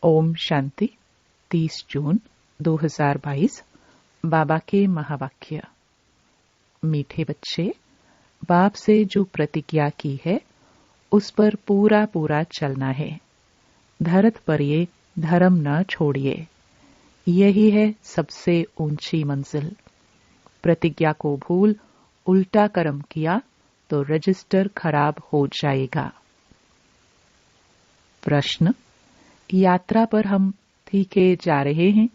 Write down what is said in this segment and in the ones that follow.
ओम शांति 30 जून 2022। बाबा के महावाक्य। मीठे बच्चे, बाप से जो प्रतिज्ञा की है उस पर पूरा पूरा चलना है। धरत पर ये धर्म न छोड़िए, यही है सबसे ऊंची मंजिल। प्रतिज्ञा को भूल उल्टा कर्म किया तो रजिस्टर खराब हो जाएगा। प्रश्न: यात्रा पर हम तीखे जा रहे हैं,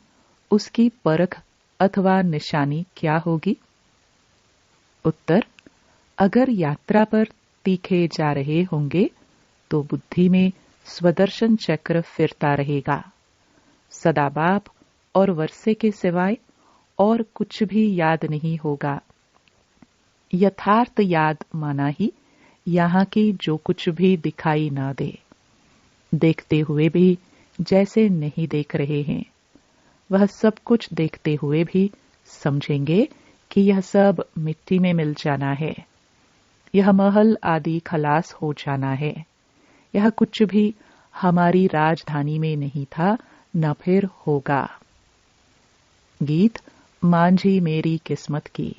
उसकी परख अथवा निशानी क्या होगी? उत्तर: अगर यात्रा पर तीखे जा रहे होंगे तो बुद्धि में स्वदर्शन चक्र फिरता रहेगा। सदा बाप और वर्षे के सिवाय और कुछ भी याद नहीं होगा। यथार्थ याद माना ही यहाँ की जो कुछ भी दिखाई न दे। देखते हुए भी जैसे नहीं देख रहे हैं, वह सब कुछ देखते हुए भी समझेंगे कि यह सब मिट्टी में मिल जाना है। यह महल आदि खलास हो जाना है। यह कुछ भी हमारी राजधानी में नहीं था, न फिर होगा। गीत मांझी मेरी किस्मत की।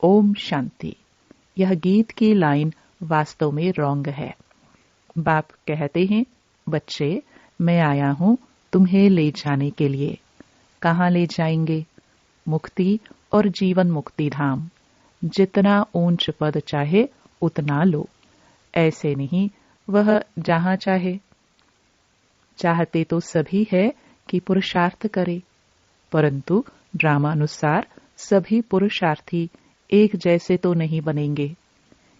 ओम शांति। यह गीत की लाइन वास्तव में रॉन्ग है। बाप कहते हैं, बच्चे, मैं आया हूं तुम्हें ले जाने के लिए। कहां ले जाएंगे? मुक्ति और जीवन मुक्ति धाम। जितना ऊंच पद चाहे उतना लो। ऐसे नहीं वह जहां चाहे। चाहते तो सभी है कि पुरुषार्थ करे, परंतु ड्रामानुसार सभी पुरुषार्थी एक जैसे तो नहीं बनेंगे।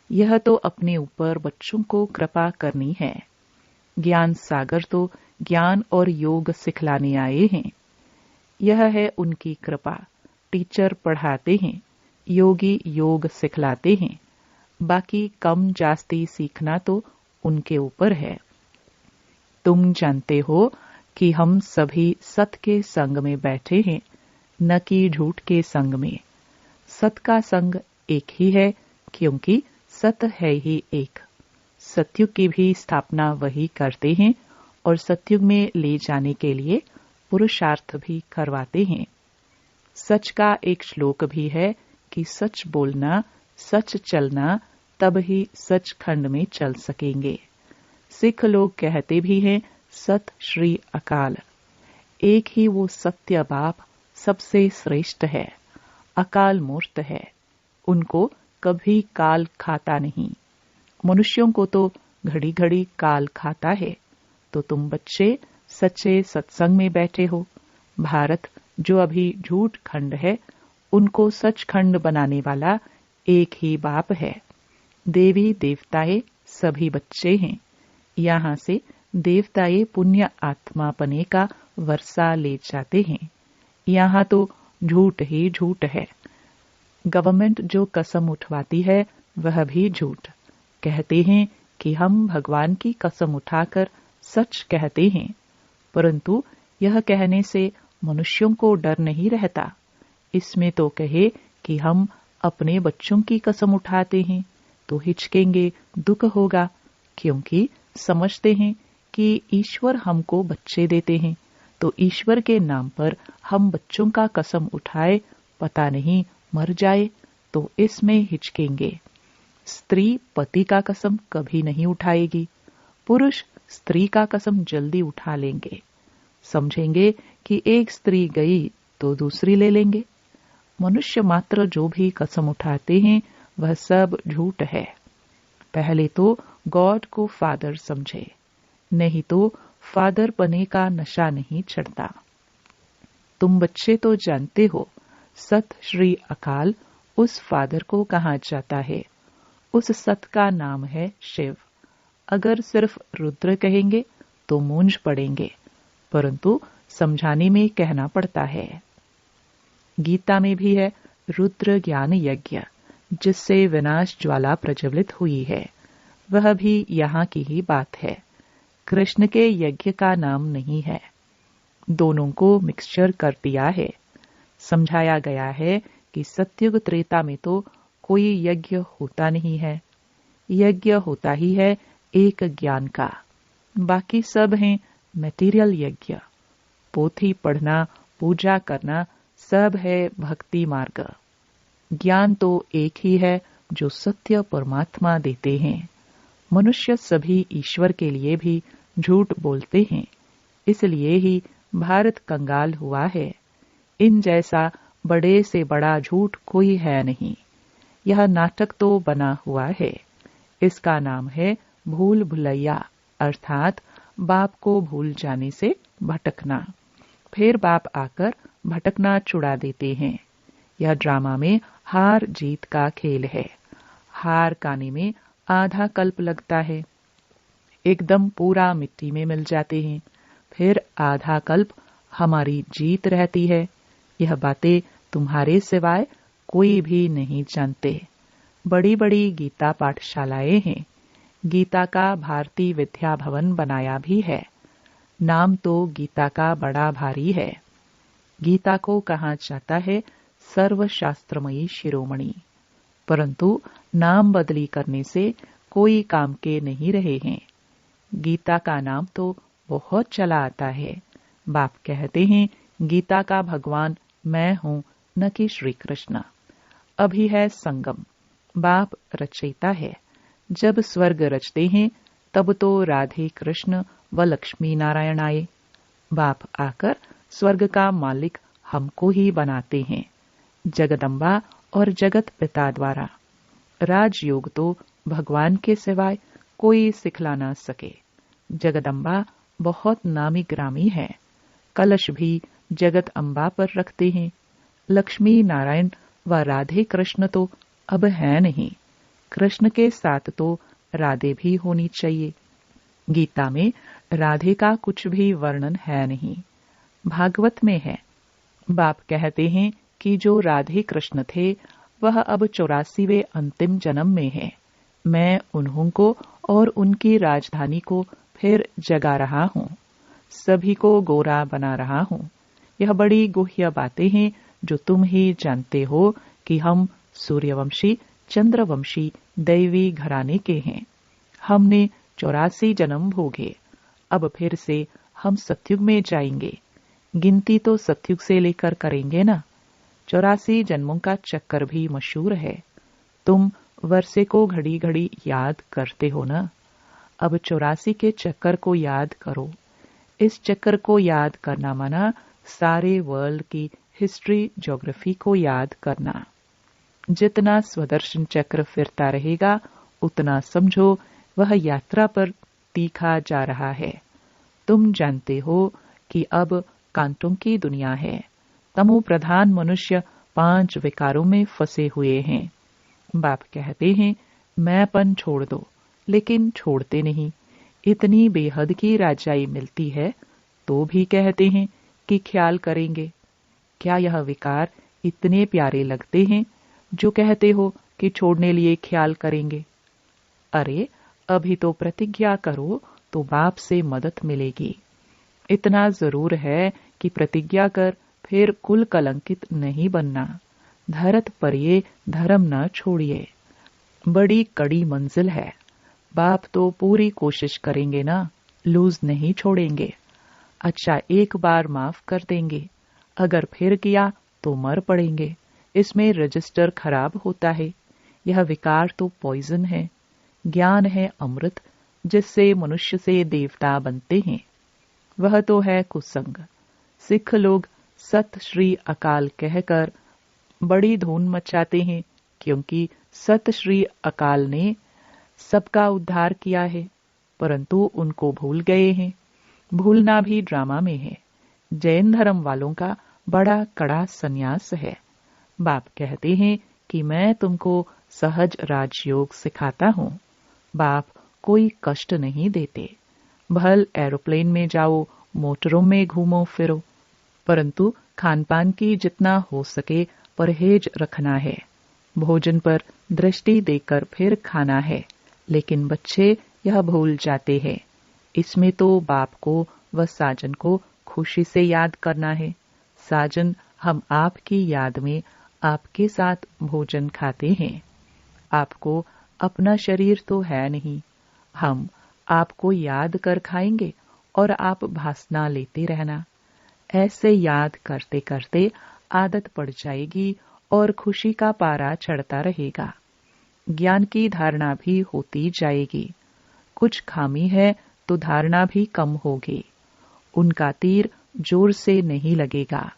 यह तो अपने ऊपर बच्चों को कृपा करनी है। ज्ञान सागर तो ज्ञान और योग सिखलाने आए हैं। यह है उनकी कृपा। टीचर पढ़ाते हैं, योगी योग सिखलाते हैं। बाकी कम जास्ती सीखना तो उनके ऊपर है। तुम जानते हो कि हम सभी सत के संग में बैठे हैं, न कि झूठ के संग में। सत का संग एक ही है, क्योंकि सत है ही एक। सतयुग की भी स्थापना वही करते हैं और सतयुग में ले जाने के लिए पुरुषार्थ भी करवाते हैं। सच का एक श्लोक भी है कि सच बोलना, सच चलना, तब ही सचखंड में चल सकेंगे। सिख लोग कहते भी हैं, सत श्री अकाल। एक ही वो सत्य बाप सबसे श्रेष्ठ है। अकाल मूर्त है, उनको कभी काल खाता नहीं। मनुष्यों को तो घड़ी घड़ी काल खाता है। तो तुम बच्चे सच्चे सत्संग में बैठे हो। भारत जो अभी झूठ खंड है, उनको सचखंड बनाने वाला एक ही बाप है। देवी देवताएं सभी बच्चे हैं। यहाँ से देवताएं पुण्य आत्मा पने का वर्षा ले जाते हैं। यहाँ तो झूठ ही झूठ है। गवर्नमेंट जो कसम उठवाती है वह भी झूठ। कहते हैं कि हम भगवान की कसम उठाकर सच कहते हैं, परंतु यह कहने से मनुष्यों को डर नहीं रहता। इसमें तो कहे कि हम अपने बच्चों की कसम उठाते हैं तो हिचकेंगे, दुख होगा, क्योंकि समझते हैं कि ईश्वर हमको बच्चे देते हैं, तो ईश्वर के नाम पर हम बच्चों का कसम उठाए, पता नहीं मर जाए, तो इसमें हिचकेंगे। स्त्री पति का कसम कभी नहीं उठाएगी। पुरुष स्त्री का कसम जल्दी उठा लेंगे। समझेंगे कि एक स्त्री गई तो दूसरी ले लेंगे। मनुष्य मात्र जो भी कसम उठाते हैं वह सब झूठ है। पहले तो गॉड को फादर समझे, नहीं तो फादर बने का नशा नहीं चढ़ता। तुम बच्चे तो जानते हो, सत श्री अकाल उस फादर को कहा जाता है। उस सत का नाम है शिव। अगर सिर्फ रुद्र कहेंगे तो मूंझ पड़ेंगे, परंतु समझाने में कहना पड़ता है। गीता में भी है रुद्र ज्ञान यज्ञ, जिससे विनाश ज्वाला प्रज्वलित हुई है। वह भी यहाँ की ही बात है। कृष्ण के यज्ञ का नाम नहीं है। दोनों को मिक्सचर कर दिया है। समझाया गया है कि सत्युग त्रेता में तो कोई यज्ञ होता नहीं है। यज्ञ होता ही है एक ज्ञान का। बाकी सब हैं मटेरियल यज्ञ। पोथी पढ़ना, पूजा करना सब है भक्ति मार्ग। ज्ञान तो एक ही है जो सत्य परमात्मा देते हैं। मनुष्य सभी ईश्वर के लिए भी झूठ बोलते हैं, इसलिए ही भारत कंगाल हुआ है। इन जैसा बड़े से बड़ा झूठ कोई है नहीं। यह नाटक तो बना हुआ है। इसका नाम है भूल भुलैया, अर्थात बाप को भूल जाने से भटकना। फिर बाप आकर भटकना छुड़ा देते हैं। यह ड्रामा में हार जीत का खेल है। हार काने में आधा कल्प लगता है, एकदम पूरा मिट्टी में मिल जाते हैं। फिर आधा कल्प हमारी जीत रहती है। यह बातें तुम्हारे सिवाय कोई भी नहीं जानते। बड़ी बड़ी गीता पाठशालाएं हैं। गीता का भारतीय विद्या भवन बनाया भी है। नाम तो गीता का बड़ा भारी है। गीता को कहा जाता है सर्वशास्त्रमयी शिरोमणि, परंतु नाम बदली करने से कोई काम के नहीं रहे हैं। गीता का नाम तो बहुत चला आता है। बाप कहते हैं गीता का भगवान मैं हूं, न कि श्री कृष्ण। अभी है संगम। बाप रचयिता है। जब स्वर्ग रचते हैं तब तो राधे कृष्ण व लक्ष्मी नारायण आए। बाप आकर स्वर्ग का मालिक हमको ही बनाते हैं, जगदम्बा और जगत पिता द्वारा। राजयोग तो भगवान के सिवाय कोई सिखला ना सके। जगदम्बा बहुत नामी ग्रामी है। कलश भी जगत अम्बा पर रखते हैं। लक्ष्मी नारायण व राधे कृष्ण तो अब है नहीं। कृष्ण के साथ तो राधे भी होनी चाहिए। गीता में राधे का कुछ भी वर्णन है नहीं, भागवत में है। बाप कहते हैं कि जो राधे कृष्ण थे वह अब 84वें अंतिम जन्म में है। मैं उन्हों को और उनकी राजधानी को फिर जगा रहा हूँ। सभी को गोरा बना रहा हूँ। यह बड़ी गुह्य बातें हैं जो तुम ही जानते हो कि हम सूर्यवंशी चंद्रवंशी दैवी घराने के हैं। हमने 84 जन्म भोगे। अब फिर से हम सतयुग में जाएंगे। गिनती तो सतयुग से लेकर करेंगे ना। 84 जन्मों का चक्कर भी मशहूर है। तुम वर्षे को घड़ी घड़ी याद करते हो ना। अब 84 के चक्कर को याद करो। इस चक्कर को याद करना माना सारे वर्ल्ड की हिस्ट्री ज्योग्राफी को याद करना। जितना स्वदर्शन चक्र फिरता रहेगा उतना समझो वह यात्रा पर तीखा जा रहा है। तुम जानते हो कि अब कांटों की दुनिया है। तमो प्रधान मनुष्य 5 विकारों में फंसे हुए हैं। बाप कहते हैं मैंपन छोड़ दो, लेकिन छोड़ते नहीं। इतनी बेहद की राजाई मिलती है तो भी कहते हैं कि ख्याल करेंगे। क्या यह विकार इतने प्यारे लगते हैं जो कहते हो कि छोड़ने लिए ख्याल करेंगे? अरे अभी तो प्रतिज्ञा करो तो बाप से मदद मिलेगी। इतना जरूर है कि प्रतिज्ञा कर फिर कुल कलंकित नहीं बनना। धरत पर ये धर्म न छोड़िए। बड़ी कड़ी मंजिल है। बाप तो पूरी कोशिश करेंगे ना, लूज नहीं छोड़ेंगे। अच्छा एक बार माफ कर देंगे, अगर फिर किया तो मर पड़ेंगे। इसमें रजिस्टर खराब होता है। यह विकार तो पॉइजन है। ज्ञान है अमृत, जिससे मनुष्य से देवता बनते हैं। वह तो है कुसंग। सिख लोग सत श्री अकाल कहकर बड़ी धूम मचाते हैं, क्योंकि सत श्री अकाल ने सबका उद्धार किया है, परंतु उनको भूल गए हैं। भूलना भी ड्रामा में है। जैन धर्म वालों का बड़ा कड़ा संन्यास है। बाप कहते हैं कि मैं तुमको सहज राजयोग सिखाता हूँ। बाप कोई कष्ट नहीं देते। भल एरोप्लेन में जाओ, मोटरों में घूमो फिरो, परंतु खानपान की जितना हो सके परहेज रखना है। भोजन पर दृष्टि देकर फिर खाना है, लेकिन बच्चे यह भूल जाते हैं। इसमें तो बाप को व साजन को खुशी से याद करना है। साजन हम आपकी याद में आपके साथ भोजन खाते हैं। आपको अपना शरीर तो है नहीं। हम आपको याद कर खाएंगे और आप भासना लेते रहना। ऐसे याद करते करते आदत पड़ जाएगी और खुशी का पारा चढ़ता रहेगा। ज्ञान की धारणा भी होती जाएगी। कुछ खामी है तो धारणा भी कम होगी। उनका तीर जोर से नहीं लगेगा।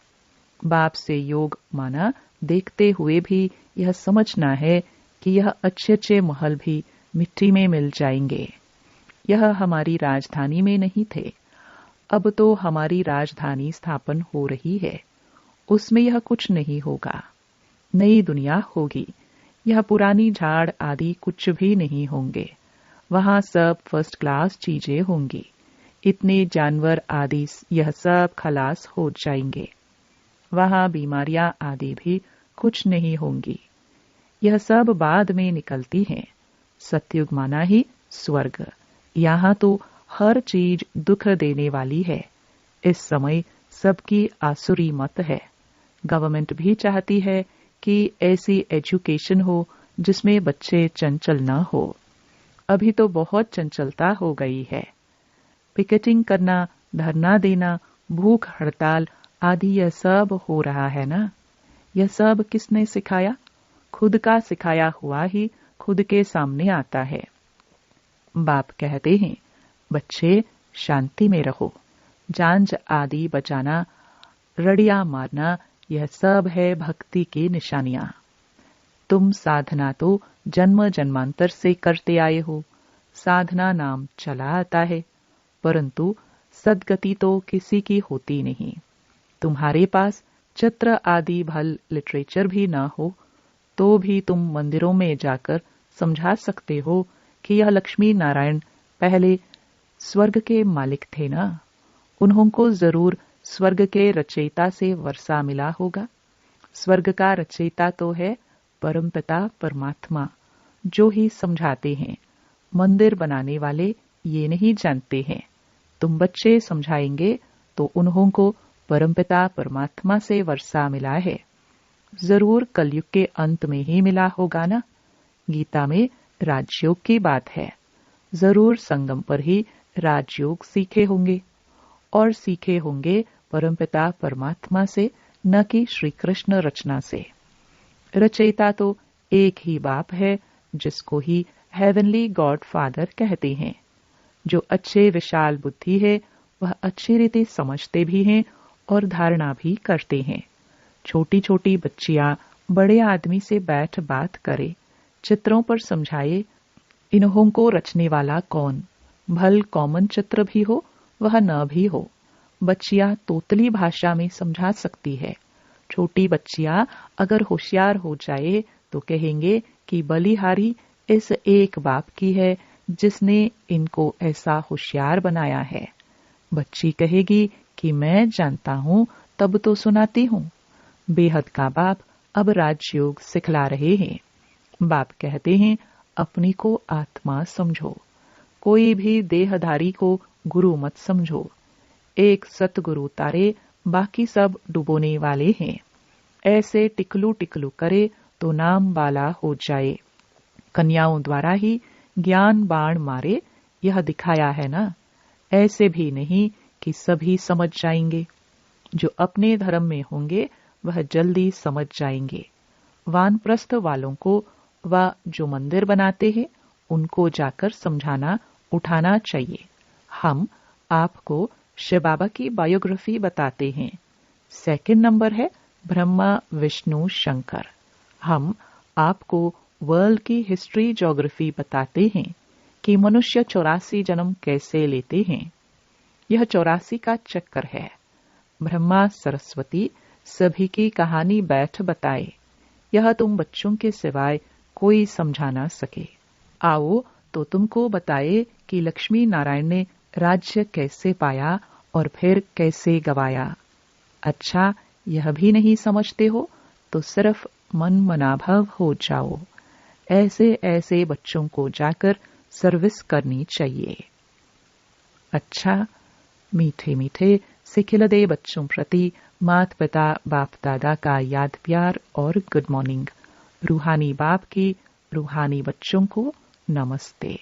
बाप से योग माना देखते हुए भी यह समझना है कि यह अच्छे अच्छे महल भी मिट्टी में मिल जाएंगे। यह हमारी राजधानी में नहीं थे। अब तो हमारी राजधानी स्थापन हो रही है। उसमें यह कुछ नहीं होगा। नई दुनिया होगी। यह पुरानी झाड़ आदि कुछ भी नहीं होंगे। वहां सब फर्स्ट क्लास चीजें होंगी। इतने जानवर आदि यह सब खलास हो जाएंगे। वहां बीमारियां आदि भी कुछ नहीं होंगी। यह सब बाद में निकलती हैं। सतयुग माना ही स्वर्ग। यहाँ तो हर चीज दुख देने वाली है। इस समय सबकी आसुरी मत है। गवर्नमेंट भी चाहती है कि ऐसी एजुकेशन हो जिसमें बच्चे चंचल न हो। अभी तो बहुत चंचलता हो गई है। पिकेटिंग करना, धरना देना, भूख हड़ताल आदि यह सब हो रहा है ना। यह सब किसने सिखाया? खुद का सिखाया हुआ ही खुद के सामने आता है। बाप कहते हैं, बच्चे शांति में रहो। जांज आदि बचाना, रड़िया मारना, यह सब है भक्ति की निशानियां। तुम साधना तो जन्म जन्मांतर से करते आए हो। साधना नाम चला आता है, परंतु सद्गति तो किसी की होती नहीं। तुम्हारे पास चित्र आदि भल लिटरेचर भी न हो तो भी तुम मंदिरों में जाकर समझा सकते हो कि यह लक्ष्मी नारायण पहले स्वर्ग के मालिक थे ना। उन्होंने जरूर स्वर्ग के रचयिता से वर्षा मिला होगा। स्वर्ग का रचयिता तो है परमपिता परमात्मा, जो ही समझाते हैं। मंदिर बनाने वाले ये नहीं जानते हैं। तुम बच्चे समझाएंगे तो उन्होंने परमपिता परमात्मा से वर्षा मिला है। जरूर कलयुग के अंत में ही मिला होगा ना। गीता में राजयोग की बात है। जरूर संगम पर ही राजयोग सीखे होंगे, और सीखे होंगे परमपिता परमात्मा से, न कि श्री कृष्ण रचना से। रचयिता तो एक ही बाप है, जिसको ही हेवनली गॉड फादर कहते हैं। जो अच्छे विशाल बुद्धि है वह अच्छी रीति समझते भी हैं और धारणा भी करते हैं। छोटी छोटी बच्चियां बड़े आदमी से बैठ बात करे, चित्रों पर समझाए इन्हों को रचने वाला कौन। भल कॉमन चित्र भी हो वह न भी हो, बच्चियां तोतली भाषा में समझा सकती है। छोटी बच्चियां अगर होशियार हो जाए तो कहेंगे कि बलिहारी इस एक बाप की है जिसने इनको ऐसा होशियार बनाया है। बच्ची कहेगी कि मैं जानता हूं तब तो सुनाती हूं। बेहद का बाप अब राजयोग सिखला रहे हैं। बाप कहते हैं, अपनी को आत्मा समझो। कोई भी देहधारी को गुरु मत समझो। एक सतगुरु तारे, बाकी सब डुबोने वाले हैं। ऐसे टिकलू टिकलू करे तो नाम बाला हो जाए। कन्याओं द्वारा ही ज्ञान बाण मारे, यह दिखाया है ना। ऐसे भी नहीं कि सभी समझ जाएंगे। जो अपने धर्म में होंगे वह जल्दी समझ जाएंगे। वानप्रस्थ वालों को व जो मंदिर बनाते हैं उनको जाकर समझाना उठाना चाहिए। हम आपको शिव बाबा की बायोग्राफी बताते हैं। सेकंड नंबर है ब्रह्मा विष्णु शंकर। हम आपको वर्ल्ड की हिस्ट्री ज्योग्राफी बताते हैं कि मनुष्य 84 जन्म कैसे लेते हैं। यह 84 का चक्कर है। ब्रह्मा सरस्वती सभी की कहानी बैठ बताए। यह तुम बच्चों के सिवाय कोई समझा ना सके। आओ तो तुमको बताए कि लक्ष्मी नारायण ने राज्य कैसे पाया और फिर कैसे गवाया। अच्छा, यह भी नहीं समझते हो तो सिर्फ मन मनाभव हो जाओ। ऐसे ऐसे बच्चों को जाकर सर्विस करनी चाहिए। अच्छा, मीठे मीठे सिखिलदे बच्चों प्रति माता पिता बाप दादा का याद प्यार और गुड मॉर्निंग। रूहानी बाप की रूहानी बच्चों को नमस्ते।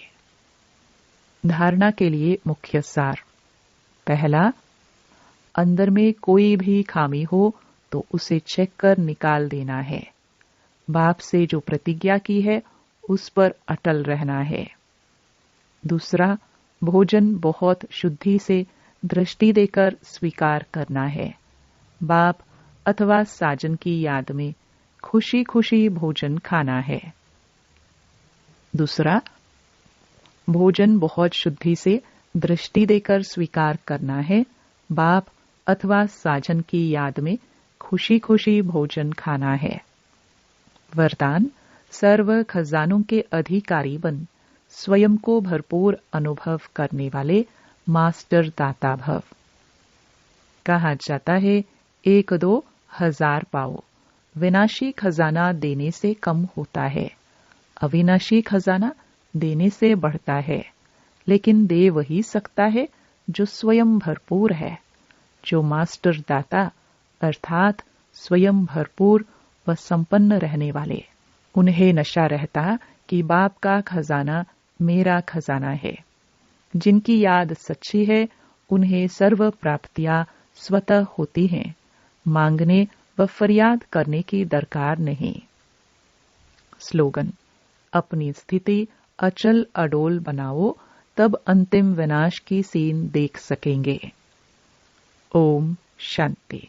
धारणा के लिए मुख्य सार। पहला, अंदर में कोई भी खामी हो तो उसे चेक कर निकाल देना है। बाप से जो प्रतिज्ञा की है उस पर अटल रहना है। दूसरा, भोजन बहुत शुद्धि से दृष्टि देकर स्वीकार करना है। बाप अथवा साजन की याद में खुशी खुशी भोजन खाना है। दूसरा, भोजन बहुत शुद्धि से दृष्टि देकर स्वीकार करना है। बाप अथवा साजन की याद में खुशी खुशी भोजन खाना है। वरदान, सर्व खजानों के अधिकारी बन स्वयं को भरपूर अनुभव करने वाले मास्टर दाता भव। कहा जाता है, 1-2 हजार पाओ, विनाशी खजाना देने से कम होता है, अविनाशी खजाना देने से बढ़ता है। लेकिन दे वही सकता है जो स्वयं भरपूर है। जो मास्टर दाता अर्थात स्वयं भरपूर व संपन्न रहने वाले, उन्हें नशा रहता कि बाप का खजाना मेरा खजाना है। जिनकी याद सच्ची है उन्हें सर्व प्राप्तियां स्वतः होती हैं। मांगने व फरियाद करने की दरकार नहीं। स्लोगन, अपनी स्थिति अचल अडोल बनाओ, तब अंतिम विनाश की सीन देख सकेंगे। ओम शांति।